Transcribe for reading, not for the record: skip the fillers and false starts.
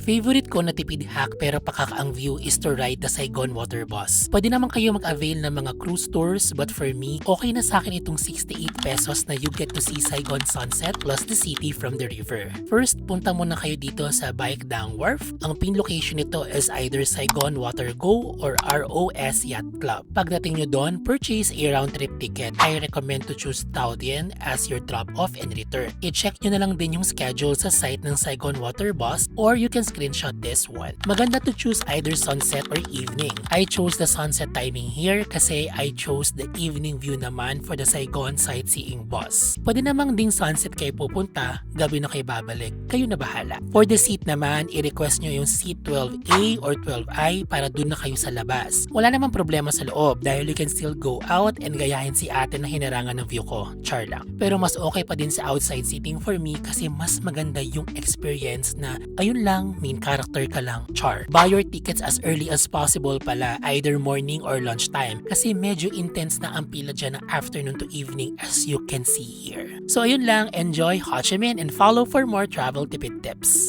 Favorite ko na tipid hack pero pakakaang view is to ride the Saigon Water Bus. Pwede naman kayo mag-avail ng mga cruise tours but for me, okay na sa akin itong 68 pesos na you get to see Saigon sunset plus the city from the river. First, punta muna kayo dito sa Baikdang Wharf. Ang pin location nito is either Saigon Water Go or ROS Yacht Club. Pagdating nyo doon, purchase a round trip ticket. I recommend to choose Taotian as your drop-off and return. I-check nyo na lang din yung schedule sa site ng Saigon Water Bus or you can screenshot this one. Maganda to choose either sunset or evening. I chose the sunset timing here kasi I chose the evening view naman for the Saigon sightseeing bus. Pwede namang ding sunset kayo pupunta, gabi na kayo babalik. Kayo na bahala. For the seat naman, i-request nyo yung seat 12A or 12I para dun na kayo sa labas. Wala namang problema sa loob dahil you can still go out and gayahin si ate na hinarangan ng view ko. Char lang. Pero mas okay pa din sa outside seating for me kasi mas maganda yung experience na ayun lang, main character ka lang, char. Buy your tickets as early as possible pala, either morning or lunchtime kasi medyo intense na ang pila dyan ng afternoon to evening as you can see here. So ayun lang, enjoy Ho Chi Minh and follow for more travel tipid tips.